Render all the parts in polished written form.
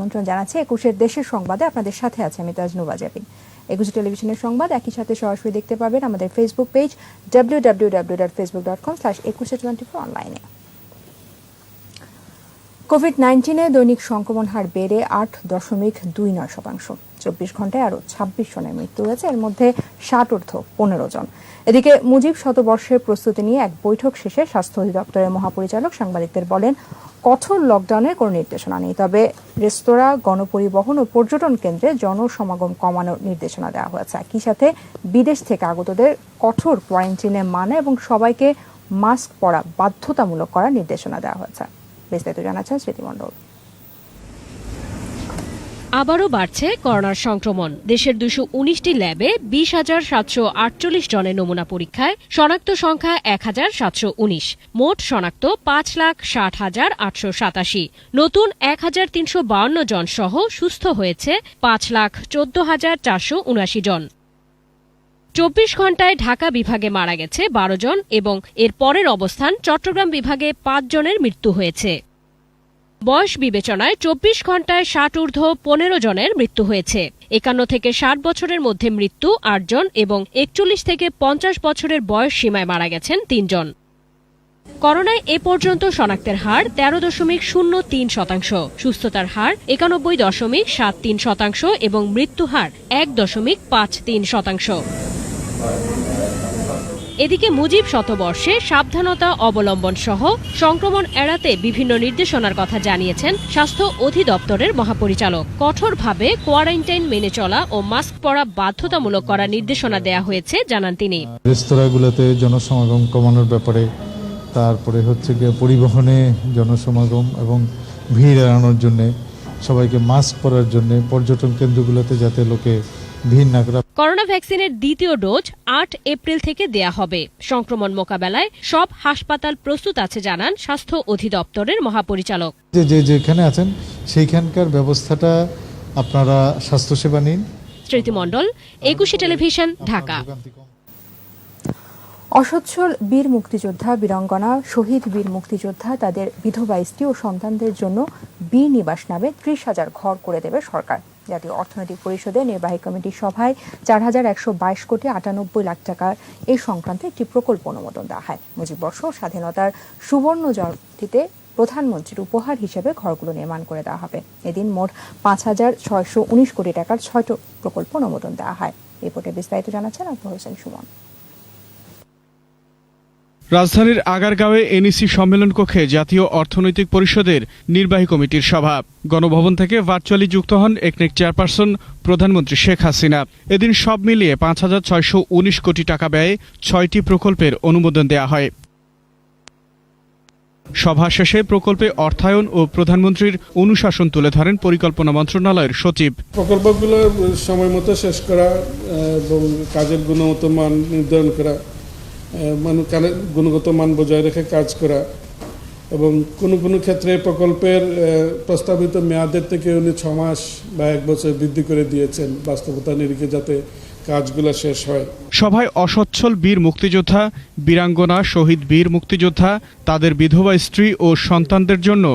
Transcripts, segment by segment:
আমন্ত্রণ জানাচ্ছি ২১ দেশের সংবাদে আপনাদের সাথে আছে আমি তাজনুবা জাবিন। ২১ টেলিভিশনের সংবাদ একই সাথে সরাসরি দেখতে পাবেন আমাদের ফেসবুক পেজ www.facebook.com/2124 অনলাইনে। কোভিড-19 দৈনিক সংক্রমণ হার বেড়ে ৮.29%। ২৪ ঘন্টায় আরও ২৬ জনের মৃত্যু হয়েছে, এর মধ্যে ৬০-১৫ জন। এদিকে মুজিব শতবর্ষের প্রস্তুতি নিয়ে এক বৈঠক শেষে স্বাস্থ্য অধিদপ্তরের মহাপরিচালক সাংবাদিকদের বলেন, কঠোর লকডাউনের কোনো নির্দেশনা নেই, তবে রেস্তোরাঁ, গণপরিবহন ও পর্যটন কেন্দ্রে জনসমাগম কমানোর নির্দেশনা দেওয়া হয়েছে। একই সাথে বিদেশ থেকে আগতদের কঠোর কোয়ারেন্টাইনে মানা এবং সবাইকে মাস্ক পরা বাধ্যতামূলক করার নির্দেশনা দেওয়া হয়েছে। বিস্তারিত জানাচ্ছেন স্মৃতি মণ্ডল। আবারও বাড়ছে করোনার সংক্রমণ। দেশের ২১৯টি ল্যাবে ২০,৭৪৮ জনের নমুনা পরীক্ষায় শনাক্ত সংখ্যা ১,৭১৯। মোট শনাক্ত ৫,৬০,৮৮৭। নতুন ১,৩৫২ জন সহ সুস্থ হয়েছে ৫,১৪,৪৭৯ জন। ২৪ ঘন্টায় ঢাকা বিভাগে মারা গেছে ১২ জন এবং এর পরের অবস্থান চট্টগ্রাম বিভাগে ৫ জনের মৃত্যু হয়েছে। বয়স বিবেচনায় ২৪ ঘন্টায় ৬০ ঊর্ধ্ব ১৫ জনের মৃত্যু হয়েছে। ৫১ থেকে ৬০ বছরের মধ্যে মৃত্যু ৮ জন এবং ৪১ থেকে ৫০ বছরের বয়স সীমায় মারা গেছেন ৩ জন। করোনায় এ পর্যন্ত শনাক্তের হার ১৩.০৩%, সুস্থতার হার ৯১.৭৩% এবং মৃত্যু হার ১.৫৩%। এদিকে মুজিব শতবর্ষে সাবধানতা অবলম্বন সহ সংক্রমণ এড়াতে বিভিন্ন নির্দেশনার কথা জানিয়েছেন স্বাস্থ্য অধিদপ্তরের মহাপরিচালক। কঠোরভাবে কোয়ারেন্টাইন মেনে চলা ও মাস্ক পরা বাধ্যতামূলক করার নির্দেশনা দেয়া হয়েছে জানান তিনি। রেস্তোরাঁগুলোতে জনসমাগম কমানোর ব্যাপারে, তারপরে হচ্ছে গিয়ে পরিবহনে জনসমাগম এবং ভিড় এড়ানোর জন্য সবাইকে মাস্ক পরার জন্য, পর্যটন কেন্দ্রগুলোতে যাতে লোকে ভিড় না করে। করোনা ভ্যাকসিনের দ্বিতীয় ডোজ ৮ এপ্রিল থেকে দেয়া হবে। সংক্রমণ মোকাবেলায় সব হাসপাতাল প্রস্তুত আছে জানান স্বাস্থ্য অধিদপ্তরের মহাপরিচালক। যেখানে আছেন সেইখানকার ব্যবস্থাটা আপনারা স্বাস্থ্যসেবা নিন। স্মৃতি মণ্ডল, ২১ টেলিভিশন, ঢাকা। অসচ্ছল বীর মুক্তিযোদ্ধা, বীরাঙ্গনা, শহীদ বীর মুক্তিযোদ্ধা, তাদের বিধবা স্ত্রী ও সন্তানদের জন্য বীর নিবাস নামে ৩০,০০০ ঘর করে দেবে সরকার। জাতীয় অর্থনৈতিক পরিষদের নির্বাহী কমিটির সভায় ৪,১২২ কোটি ৯৮ লাখ টাকার এ সংক্রান্ত একটি প্রকল্প অনুমোদন দেওয়া হয়। মুজিববর্ষ ও স্বাধীনতার সুবর্ণ জয়ন্তীতে প্রধানমন্ত্রীর উপহার হিসেবে ঘরগুলো নির্মাণ করে দেওয়া হবে। এদিন মোট ৫,৬১৯ কোটি টাকার ৬টি প্রকল্প অনুমোদন দেওয়া হয়। রিপোর্টে বিস্তারিত জানাচ্ছেন আকবর হোসেন সুমন। রাজধানীর আগারগাঁওয়ে এনইসি সম্মেলন কক্ষে জাতীয় অর্থনৈতিক পরিষদের নির্বাহী কমিটির সভা। গণভবন থেকে ভার্চুয়ালি যুক্ত হন একনেক চেয়ারপারসন প্রধানমন্ত্রী শেখ হাসিনা। এদিন সব মিলিয়ে ৫,৬১৯ কোটি টাকা ব্যয়ে ৬টি প্রকল্পের অনুমোদন দেওয়া হয়। সভা শেষে প্রকল্পে অর্থায়ন ও প্রধানমন্ত্রীর অনুশাসন তুলে ধরেন পরিকল্পনা মন্ত্রণালয়ের সচিব। প্রকল্পগুলো সময় মতো শেষ করা এবং কাজের গুণগত মান নির্ধারণ করা, গুণগত মান বজায় রেখে কাজ করা এবং কোনো ক্ষেত্রে প্রকল্পের প্রস্তাবিত মেয়াদের থেকে উনি ৬ মাস বা ১ বছর বৃদ্ধি করে দিয়েছেন, বাস্তবতা নিরিখে যাতে কাজগুলো শেষ হয়। সভায় অসচ্ছল বীর মুক্তিযোদ্ধা, বীরাঙ্গনা, শহীদ বীর মুক্তিযোদ্ধা, তাদের বিধবা স্ত্রী ও সন্তানদের জন্য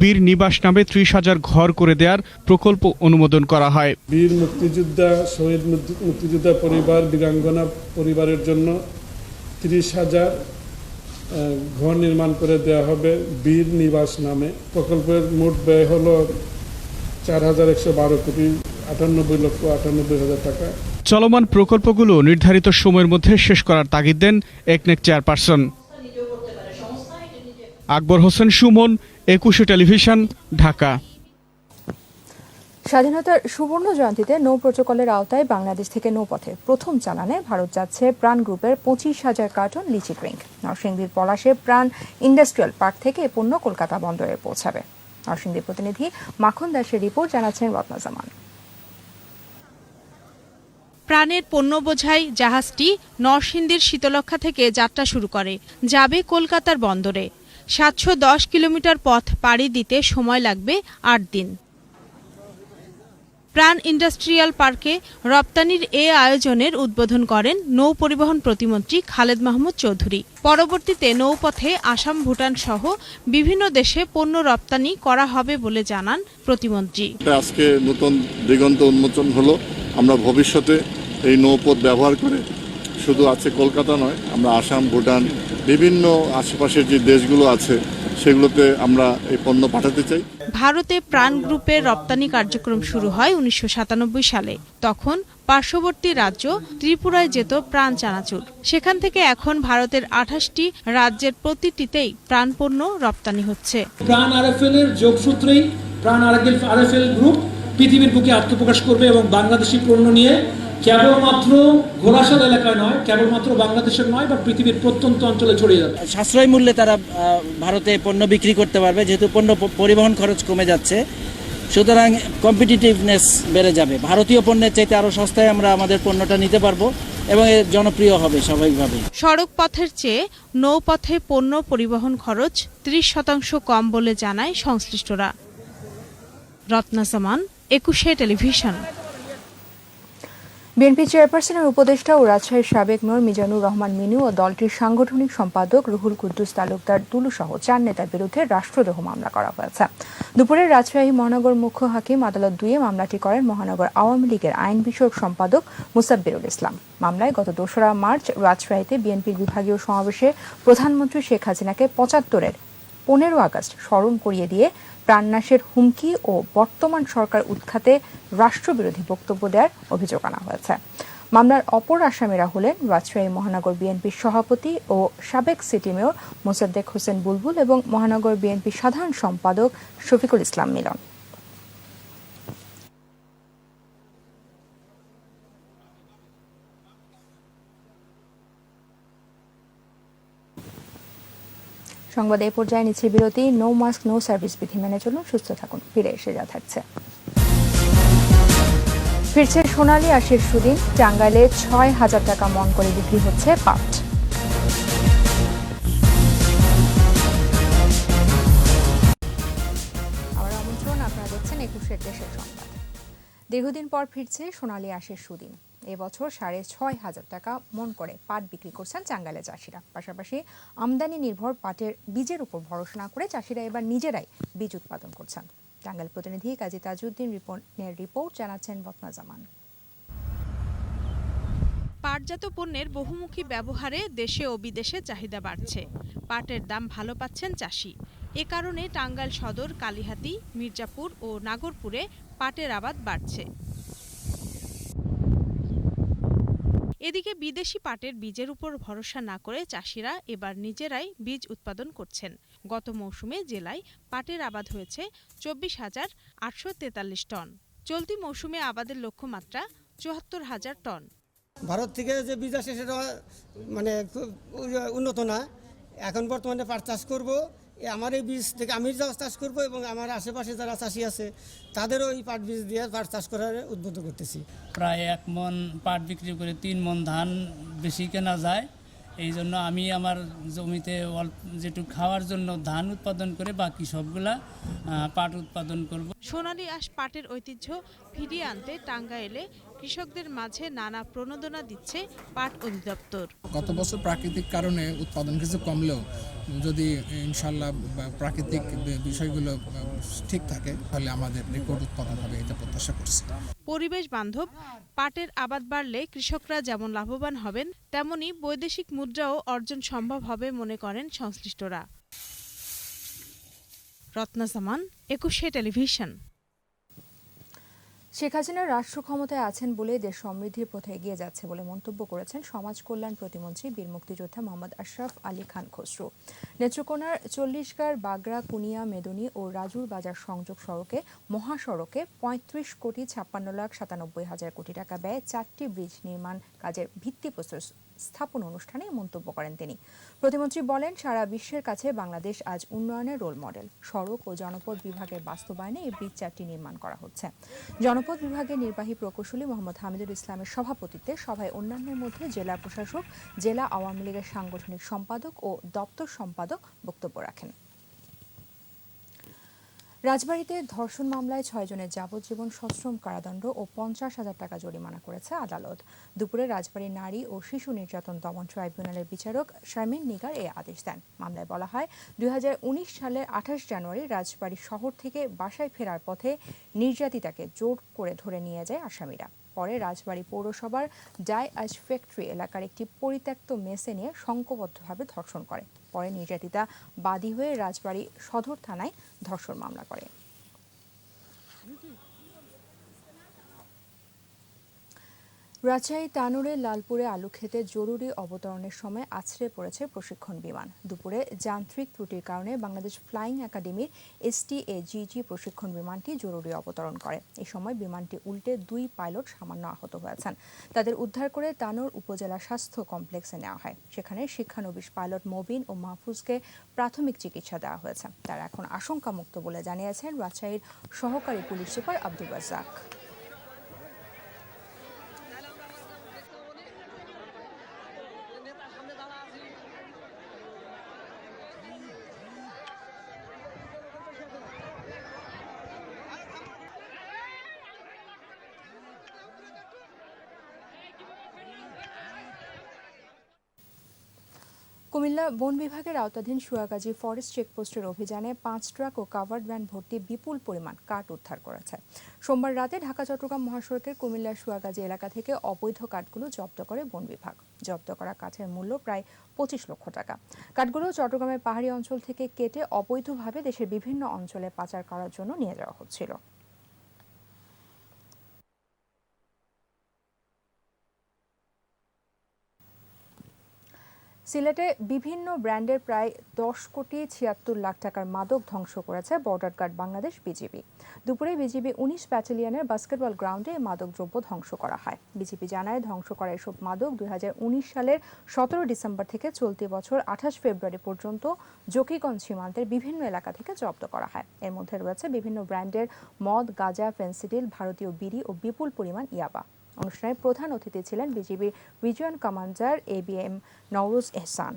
বীর নিবাস নামে ৩০,০০০ ঘর করে দেওয়ার প্রকল্প অনুমোদন করা হয়। বীর মুক্তিযোদ্ধা, শহীদ মুক্তিযোদ্ধা পরিবার, বীরাঙ্গনা পরিবারের জন্য ৩০,০০০ ঘর নির্মাণ করে দেওয়া হবে বীর নিবাস নামে। প্রকল্পের মোট ব্যয় হল ৪,১১২ কোটি ৯৮,৯৮,০০০ টাকা। চলমান প্রকল্পগুলো নির্ধারিত সময়ের মধ্যে শেষ করার তাগিদ দেন একনেক চেয়ারপারসন। আকবর হোসেন সুমন, ২১ টেলিভিশন, ঢাকা। স্বাধীনতার সুবর্ণ জয়ন্তীতে নৌ প্রোটোকলের আওতায় বাংলাদেশ থেকে নৌপথে প্রথম চালানে ভারত যাচ্ছে প্রাণ গ্রুপের ২৫,০০০ কার্টন লিচি ড্রিঙ্ক। নরসিংদীর পলাশে প্রাণ ইন্ডাস্ট্রিয়াল পার্ক থেকে এ পণ্য কলকাতা বন্দরে পৌঁছাবে। নরসিংদীর প্রতিনিধি মাখন দাসের রিপোর্ট, জানাচ্ছেন রত্নাজামান। প্রাণের পণ্য বোঝাই জাহাজটি নরসিংদীর শীতলক্ষা থেকে যাত্রা শুরু করে, যাবে কলকাতার বন্দরে। ৭১০ কিলোমিটার পথ পাড়ি দিতে সময় লাগবে ৮ দিন। প্রাণ ইন্ডাস্ট্রিয়াল পার্কে রপ্তানির এ আয়োজনের উদ্বোধন করেন নৌ পরিবহন প্রতিমন্ত্রী খালেদ মাহমুদ চৌধুরী। পরবর্তীতে নৌপথে আসাম, ভুটান সহ বিভিন্ন দেশে পণ্য রপ্তানি করা হবে বলে জানান প্রতিমন্ত্রী। আজকে নতুন দিগন্ত উন্মোচন হলো। আমরা ভবিষ্যতে এই নৌপথ ব্যবহার করে শুধু আছে কলকাতা নয়, আমরা আসাম, ভুটান বিভিন্ন আশেপাশের যে দেশগুলো আছে সেগুলোতে আমরা এই পণ্য পাঠাতে চাই। ভারতে প্রাণ গ্রুপের রপ্তানি কার্যক্রম শুরু হয় 1997 সালে। তখন পার্শ্ববর্তী রাজ্য ত্রিপুরায় যেত প্রাণ চানাচুর। সেখান থেকে এখন ভারতের 28টি রাজ্যের প্রতিটিতেই প্রাণ পণ্য রপ্তানি হচ্ছে। প্রাণ আরএফএল এর যোগসূত্রেই প্রাণ আরএফএল গ্রুপ পৃথিবীর বুকে আত্মপ্রকাশ করবে এবং বাংলাদেশি পণ্য নিয়ে কেবলমাত্র ঘোড়াশাল এলাকায় নয়, কেবলমাত্র বাংলাদেশের নয় বা পৃথিবীর প্রত্যন্ত অঞ্চলে ছড়িয়ে যাবে। সাশ্রয়ী মূল্যে তারা ভারতে পণ্য বিক্রি করতে পারবে, যেহেতু পণ্য পরিবহন খরচ কমে যাচ্ছে, সুতরাং কম্পিটিটিভনেস বেড়ে যাবে। ভারতীয় পণ্যের চাইতে আরও সস্তায় আমরা আমাদের পণ্যটা নিতে পারবো এবং এর জনপ্রিয় হবে স্বাভাবিকভাবে। সড়ক পথের চেয়ে নৌপথে পণ্য পরিবহন খরচ 30% কম বলে জানায় সংশ্লিষ্টরা। রত্না সামান, 21 টেলিভিশন। বিএনপি চেয়ারপারসনের উপদেষ্টা ও রাজশাহীর সাবেক মেয়র মিজানুর রহমান মিনু ও দলটির সাংগঠনিক সম্পাদক রুহুল কুদ্দুস তালুকদার দুলু সহ 4 নেতার বিরুদ্ধে রাষ্ট্রদ্রোহ মামলা করা হয়েছে। দুপুরে রাজশাহী মহানগর মুখ্য হাকিম আদালত 2-এ মামলাটি করেন মহানগর আওয়ামী লীগের আইন বিষয়ক সম্পাদক মুসাব্বিরুল ইসলাম। মামলায় গত 2রা মার্চ রাজশাহীতে বিএনপির বিভাগীয় সমাবেশে প্রধানমন্ত্রী শেখ হাসিনাকে 75-এর 15 আগস্ট স্মরণ করিয়ে দিয়ে প্রাণনাশের হুমকি ও বর্তমান সরকার উৎখাতে রাষ্ট্রবিরোধী বক্তব্য দেওয়ার অভিযোগ আনা হয়েছে। মামলার অপর আসামিরা হলেন রাজশাহী মহানগর বিএনপির সভাপতি ও সাবেক সিটি মেয়র মোসাদ্দেক হোসেন বুলবুল এবং মহানগর বিএনপির সাধারণ সম্পাদক শফিকুল ইসলাম মিলন। সংবাদ এই পর্যায়ে নিচ্ছে বিরতি। নো মাস্ক নো সার্ভিস বিধি মেনে চলুন, সুস্থ থাকুন। ফিরে এসে যা থাকছে। ফিরছে সোনালী আঁশের সুদিন। টাঙ্গাইলে 6,000 টাকা মন করে বিক্রি হচ্ছে পাট। আবার আমন্ত্রণ, আপনারা দেখছেন 21 দেশের সংবাদ। দীর্ঘদিন পর ফিরছে সোনালী আঁশের সুদিন। এবছর 6,500 টাকা মন করে পাট বিক্রি করছেন টাঙ্গাইলের চাষিরা। পাশাপাশি আমদানি নির্ভর পাটের বীজের উপর ভরসা না করে চাষিরা এবার নিজেরাই বীজ উৎপাদন করছেন। টাঙ্গাইল প্রতিনিধি কাজী তাজউদ্দিন রিপোর্ট জানাচ্ছেন বতনা জামান। পাটজাত পণ্যের বহুমুখী ব্যবহারে দেশে ও বিদেশে চাহিদা বাড়ছে। পাটের দাম ভালো পাচ্ছেন চাষি। এ কারণে টাঙ্গাইল সদর, কালিহাতী, মির্জাপুর ও নাগরপুরে পাটের আবাদ বাড়ছে। এদিকে বিদেশি পাটের বীজের উপর ভরসা না করে চাষিরা এবার নিজেরাই বীজ উৎপাদন করছেন। গত মৌসুমে জেলায় পাটের আবাদ হয়েছে 24,843 টন। চলতি মৌসুমে আবাদের লক্ষ্যমাত্রা 74,000 টন। ভারত থেকে যে বীজ আসে সেটা মানে খুব উন্নত না। এখন বর্তমানে পাট চাষ করব, আমার এই বীজ থেকে আমি চাষ করব এবং আমার আশেপাশে যারা চাষি আছে তাদেরও এই পাট বীজ দিয়ে পাট চাষ করার উদ্বুদ্ধ করতেছি। প্রায় 1 মন পাট বিক্রি করে 3 মন ধান বেশি কেনা যায়। এই জন্য আমি আমার জমিতে যেটুকু খাওয়ার জন্য ধান উৎপাদন করে বাকি সবগুলা পাট উৎপাদন করব। সোনালী আঁশ পাটের ঐতিহ্য ফিরিয়ে আনতে টাঙ্গাইলে কৃষকদের মাঝে নানা প্রণোদনা দিচ্ছে পাট অধিদপ্তর। গত বছর প্রাকৃতিক কারণে উৎপাদন কিছু কমলেও যদি ইনশাল্লাহ প্রাকৃতিক বিষয়গুলো ঠিক থাকে তাহলে আমাদের রেকর্ড উৎপাদন হবে, এটা প্রত্যাশা করছি। পরিবেশ বান্ধব পাটের আবাদ বাড়লে কৃষকরা যেমন লাভবান হবেন, তেমনি বৈদেশিক মুদ্রাও অর্জন সম্ভব হবে মনে করেন সংশ্লিষ্টরা। রত্না সামান, 21 টেলিভিশন। শেখ হাসিনা রাষ্ট্র ক্ষমতায় আছেন বলে দেশ সমৃদ্ধির পথে এগিয়ে যাচ্ছে বলে মন্তব্য করেছেন সমাজ কল্যাণ প্রতিমন্ত্রী বীর মুক্তিযোদ্ধা মোহাম্মদ আশরাফ আলী খান খসরু। নেত্রকোনার 40 বাগড়া, কুনিয়া, মেদনী ও রাজুর বাজার সংযোগ সড়কে মহাসড়কে 35,56,97,000 কোটি টাকা ব্যয়ে 4টি ব্রিজ নির্মাণ কাজের ভিত্তিপ্রস্তর স্থাপন অনুষ্ঠানে মন্তব্য করেন তিনি। প্রতিমন্ত্রী বলেন, সারা বিশ্বের কাছে বাংলাদেশ আজ উন্নয়নের রোল মডেল। সড়ক ও জনপথ বিভাগের বাস্তবায়নে এই ব্রিজ 4টি নির্মাণ করা হচ্ছে। জনপথ বিভাগের নির্বাহী প্রকৌশলী মোহাম্মদ হামিদুল ইসলামের সভাপতিত্বে সভায় অন্যান্যের মধ্যে জেলা প্রশাসক, জেলা আওয়ামী লীগের সাংগঠনিক সম্পাদক ও দপ্তর সম্পাদক বক্তব্য রাখেন। রাজবাড়ীতে ধর্ষণ মামলায় 6 জনের যাবজ্জীবন সশ্রম কারাদণ্ড ও 50,000 টাকা জরিমানা করেছে আদালত। দুপুরে রাজবাড়ী নারী ও শিশু নির্যাতন দমন ট্রাইব্যুনালের বিচারক শারমিন নিগার এই আদেশ দেন। মামলায় বলা হয়, 2019 সালের 28 জানুয়ারি রাজবাড়ী শহর থেকে বাসায় ফেরার পথে নির্যাতিতাকে জোর করে ধরে নিয়ে যায় আসামিরা। পরে রাজবাড়ী পৌরসভার ডাই আইস ফ্যাক্টরি এলাকার একটি পরিত্যক্ত মেসে নিয়ে সংঘবদ্ধভাবে ধর্ষণ করে। পরে নির্যাতিতা বাদী হয়ে রাজবাড়ী সদর থানায় ধর্ষণ মামলা করে। রাজশাহী তানোরের লালপুরে আলু খেতে জরুরি অবতরণের সময় আছড়ে পড়েছে প্রশিক্ষণ বিমান। দুপুরে যান্ত্রিক ত্রুটির কারণে বাংলাদেশ ফ্লাইং একাডেমির STAGG প্রশিক্ষণ বিমানটি জরুরি অবতরণ করে। এই সময় বিমানটি উল্টে 2 পাইলট সামান্য আহত হয়েছেন। তাদের উদ্ধার করে তানোর উপজেলা স্বাস্থ্য কমপ্লেক্সে নেওয়া হয়। সেখানে শিক্ষানবিশ পাইলট মবিন ও মাহফুজকে প্রাথমিক চিকিৎসা দেওয়া হয়েছে। তারা এখন আশঙ্কামুক্ত বলে জানিয়েছেন রাজশাহীর সহকারী পুলিশ সুপার আব্দুল রাজ্জাক। কুমিল্লা বন বিভাগের আওতাধীন সুয়াগাজী ফরেস্ট চেকপোস্টের অভিযানে 5 ট্রাক ও কাভার্ড ভ্যান ভর্তি বিপুল পরিমাণ কাঠ উদ্ধার করেছে। সোমবার রাতে ঢাকা-চট্টগ্রাম মহাসড়কের কুমিল্লার সুয়াগাজী এলাকা থেকে অবৈধ কাঠগুলো জব্দ করে বন বিভাগ। জব্দ করা কাঠের মূল্য প্রায় 25 লক্ষ টাকা। কাঠগুলো চট্টগ্রামের পাহাড়ি অঞ্চল থেকে কেটে অবৈধভাবে দেশের বিভিন্ন অঞ্চলে পাচার করার জন্য নিয়ে যাওয়া হচ্ছিল। সিলেটে বিভিন্ন ব্র্যান্ডের প্রায় 10 কোটি 76 লাখ টাকার মাদক ধ্বংস করেছে বর্ডার গার্ড বাংলাদেশ বিজিবি। দুপুরে বিজিবি 19 ব্যাটালিয়নের বাস্কেটবল গ্রাউন্ডে মাদকদ্রব্য ধ্বংস করা হয়। বিজিবি জানায়, ধ্বংস করা এসব মাদক 2019 সালের 17 ডিসেম্বর থেকে চলতি বছর 28 ফেব্রুয়ারি পর্যন্ত জকিগঞ্জ সীমান্তের বিভিন্ন এলাকা থেকে জব্দ করা হয়। এর মধ্যে রয়েছে বিভিন্ন ব্র্যান্ডের মদ, গাঁজা, ফেন্সিডিল, ভারতীয় বিড়ি ও বিপুল পরিমাণ ইয়াবা। অনুষ্ঠানে প্রধান অতিথি ছিলেন বিজিবির রিজিয়ন কমান্ডার ABM নওরোজ এহসান।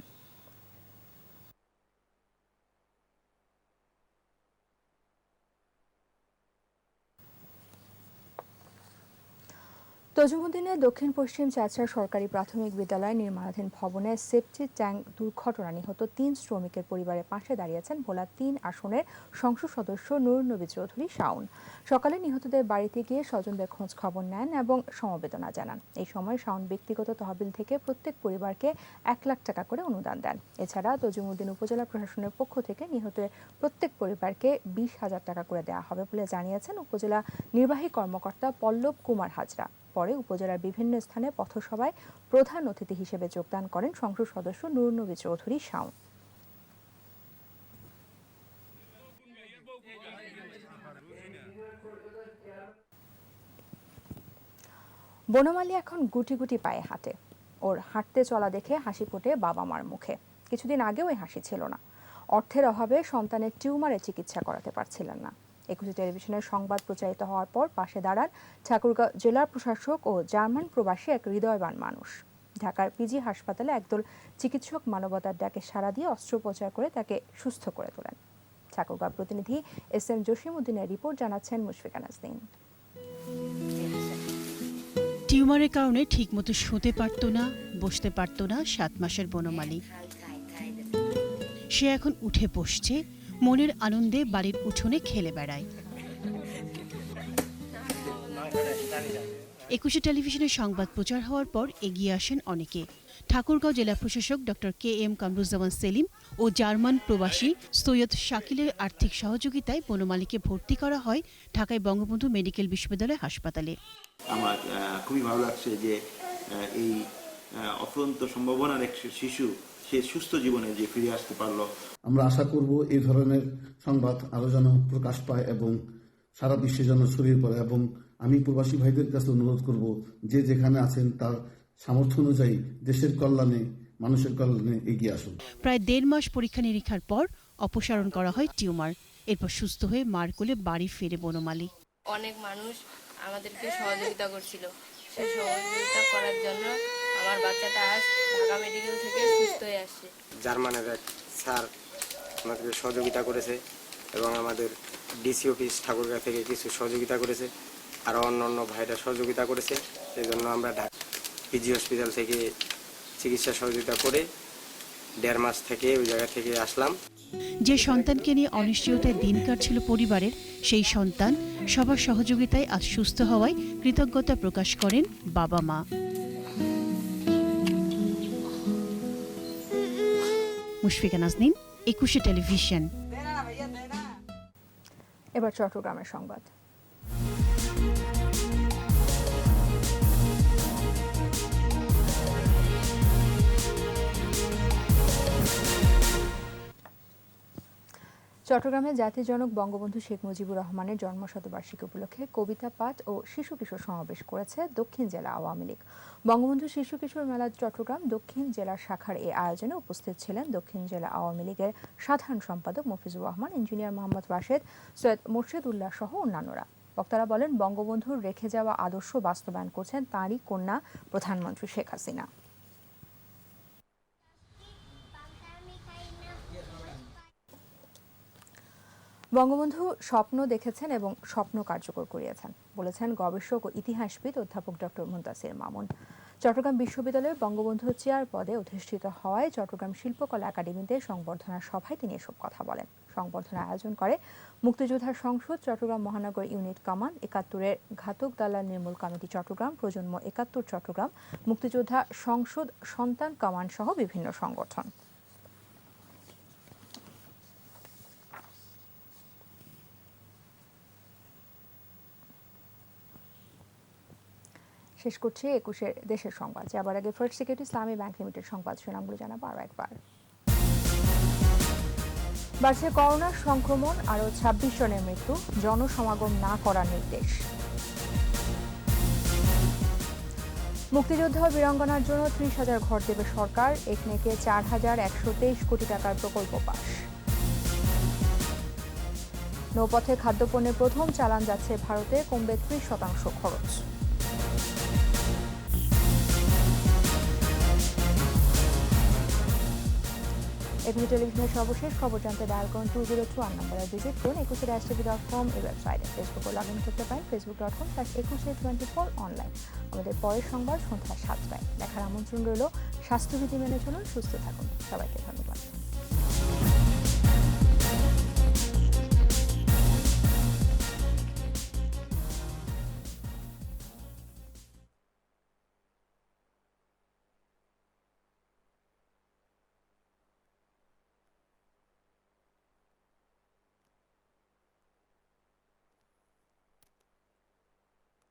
তজুমুদ্দিনের দক্ষিণ পশ্চিম চাচড়া সরকারি প্রাথমিক বিদ্যালয় নির্মাণাধীন ভবনে সেপটিক ট্যাঙ্ক দুর্ঘটনা নিহত 3 শ্রমিকের পরিবারের পাশে দাঁড়িয়েছেন ভোলা 3 আসনের সংসদ সদস্য নুরুন নবী চৌধুরী শাওন। সকালে নিহতদের বাড়িতে গিয়ে স্বজনদের খোঁজ খবর নেন এবং সমবেদনা জানান। এই সময় শাওন ব্যক্তিগত তহবিল থেকে প্রত্যেক পরিবারকে 1 লাখ টাকা করে অনুদান দেন। এছাড়া তজুমুদ্দিন উপজেলা প্রশাসনের পক্ষ থেকে নিহতের প্রত্যেক পরিবারকে 20,000 টাকা করে দেওয়া হবে বলে জানিয়েছেন উপজেলা নির্বাহী কর্মকর্তা পল্লব কুমার হাজরা। পরে উপজেলার বিভিন্ন স্থানে পথসভায় প্রধান অতিথি হিসেবে যোগদান করেন সংসদ সদস্য নুরুন নবী চৌধুরী শাওন। বনমালী এখন গুটি গুটি পায়ে হাঁটে। ওর হাঁটতে চলা দেখে হাসি ফোটে বাবা মার মুখে। কিছুদিন আগেও এই হাসি ছিল না। অর্থের অভাবে সন্তানের টিউমারের চিকিৎসা করাতে পারছিলেন না। 21 টেলিভিশনের সংবাদ প্রচারিত হওয়ার পর পাশে দাঁড়ান ঠাকুরগাঁও জেলা প্রশাসক ও জার্মান প্রবাসী এক হৃদয়বান মানুষ। ঢাকার পিজি হাসপাতালে একদল চিকিৎসক মানবতার ডাকে সাড়া দিয়ে অস্ত্রোপচার করে তাকে সুস্থ করে তোলেন। ঠাকুরগাঁও প্রতিনিধি SM জসিমউদ্দিনের রিপোর্ট, জানাচ্ছেন মুশফিকা নাজনীন। টিউমারের কারণে ঠিকমতো শুতে পারত না, বসতে পারত না 7 মাসের বনমালী। সে এখন উঠে বসছে, মনের আনন্দে বাড়ির উঠোনে খেলে বেড়ায়। 21 টেলিভিশনের সংবাদ প্রচার হওয়ার পর এগিয়ে আসেন অনেকে। ঠাকুরগাঁও জেলা প্রশাসক ডক্টর KM কামরুজ্জামান সেলিম ও জার্মান প্রবাসী সৈয়দ শাকিলের আর্থিক সহযোগিতায় বনমালীকে ভর্তি করা হয় ঢাকায় বঙ্গবন্ধু মেডিকেল বিশ্ববিদ্যালয় হাসপাতালে। আমার খুবই ভালো লাগছে যে এই অফুরন্ত সম্ভাবনার এক শিশু সে সুস্থ জীবনে যে ফিরে আসতে পারলো। আমরা আশা করব এই ধরনের সংবাদ আরো যেন প্রকাশ পায় এবং সারা বিশ্বে যেন ছড়িয়ে পড়ে। এবং আমি প্রবাসী ভাইদের কাছে অনুরোধ করব, যে যেখানে আছেন তার সামর্থ্য অনুযায়ী দেশের কল্যাণে, মানুষের কল্যাণে এগিয়ে আসুন। প্রায় 1.5 মাস পরীক্ষা নিরীক্ষার পর অপসারণ করা হয় টিউমার। এরপর সুস্থ হয়ে মার কোলে বাড়ি ফেরে বনমালী। অনেক মানুষ আমাদেরকে সহযোগিতা করছিল, সেই সহযোগিতা করার জন্য আমার বাচ্চাটা আজ ঢাকা মেডিকেল থেকে সুস্থ হয়ে আসছে। জার্মানের এক স্যার আমাদেরকে সহযোগিতা করেছে এবং আমাদের ডিসি অফিস ঠাকুরগাঁ থেকে কিছু সহযোগিতা করেছে, আরও অন্য ভাইরা সহযোগিতা করেছে। সেই জন্য আমরা পিজি হসপিটাল থেকে চিকিৎসা সহযোগিতা করে 1.5 মাস থেকে ওই জায়গা থেকে আসলাম। যে সন্তানকে নিয়ে অনিশ্চয়তায় দিন কাটছিল পরিবারের, সেই সন্তান সবার সহযোগিতায় আজ সুস্থ হওয়ায় কৃতজ্ঞতা প্রকাশ করেন বাবা মা। মুশফিকা নাজনীন, 21 টেলিভিশন। এবার চট্টগ্রামের সংবাদ। চট্টগ্রামে জাতির জনক বঙ্গবন্ধু শেখ মুজিবুর রহমানের জন্মশতবার্ষিকী উপলক্ষে কবিতা পাঠ ও শিশু কিশোর সমাবেশ করেছে দক্ষিণ জেলা আওয়ামী লীগ। বঙ্গবন্ধু শিশু কিশোর মেলা চট্টগ্রাম দক্ষিণ জেলা শাখার এই আয়োজনে উপস্থিত ছিলেন দক্ষিণ জেলা আওয়ামী লীগের সাধারণ সম্পাদক মফিজুর রহমান, ইঞ্জিনিয়ার মোহাম্মদ রাশেদ, সৈয়দ মোর্শেদ উল্লাহ সহ অন্যান্যরা। বক্তারা বলেন, বঙ্গবন্ধুর রেখে যাওয়া আদর্শ বাস্তবায়ন করছেন তাঁরই কন্যা প্রধানমন্ত্রী শেখ হাসিনা। বঙ্গবন্ধু স্বপ্ন দেখেছেন এবং স্বপ্ন কার্যকর করিয়েছেন বলেছেন গবেষক ও ইতিহাসবিদ অধ্যাপক ডক্টর মুনতাসির মামুন। চট্টগ্রাম বিশ্ববিদ্যালয়ের বঙ্গবন্ধু চেয়ার পদে অধিষ্ঠিত হওয়ায় চট্টগ্রাম শিল্পকলা একাডেমিতে সংবর্ধনা সভায় তিনি এসব কথা বলেন। সংবর্ধনা আয়োজন করে মুক্তিযোদ্ধা সংসদ, চট্টগ্রাম মহানগর ইউনিট কামান, ৭১-এর ঘাতক দালাল নির্মূল কমিটি চট্টগ্রাম, প্রজন্ম ৭১ চট্টগ্রাম, মুক্তিযোদ্ধা সংসদ, সন্তান কামান সহ বিভিন্ন সংগঠন। শেষ করছি ২১-এর দেশের সংবাদ। যাবার আগে ফার্স্ট সিকিউরিটি ইসলামী ব্যাংক লিমিটেড সংবাদ শিরোনামগুলো জানাবো আরও একবার। বাড়ছে করোনার সংক্রমণ, আরও ২৬ জনের মৃত্যু, জনসমাগম না করার নির্দেশ। মুক্তিযোদ্ধা ও বীরাঙ্গনার জন্য ৩০,০০০ ঘর দেবে সরকার, একনেকে ৪,১২৩ কোটি টাকার প্রকল্প পাস। নৌপথে খাদ্যপণ্যের প্রথম চালান যাচ্ছে ভারতে, কমবে ৩০% খরচ। একুশে টেলিভিশনের সর্বশেষ খবর জানতে ডায়াল করুন 2021 নম্বরে, ভিজিট করুন 21tv.com এই ওয়েবসাইটে। ফেসবুকে লগ ইন করতে পারেন facebook.com/2124 অনলাইন। আমাদের পরের সংবাদ সন্ধ্যা 7টায় দেখার আমন্ত্রণ রইল। স্বাস্থ্যবিধি মেনে চলুন, সুস্থ থাকুন। সবাইকে ধন্যবাদ।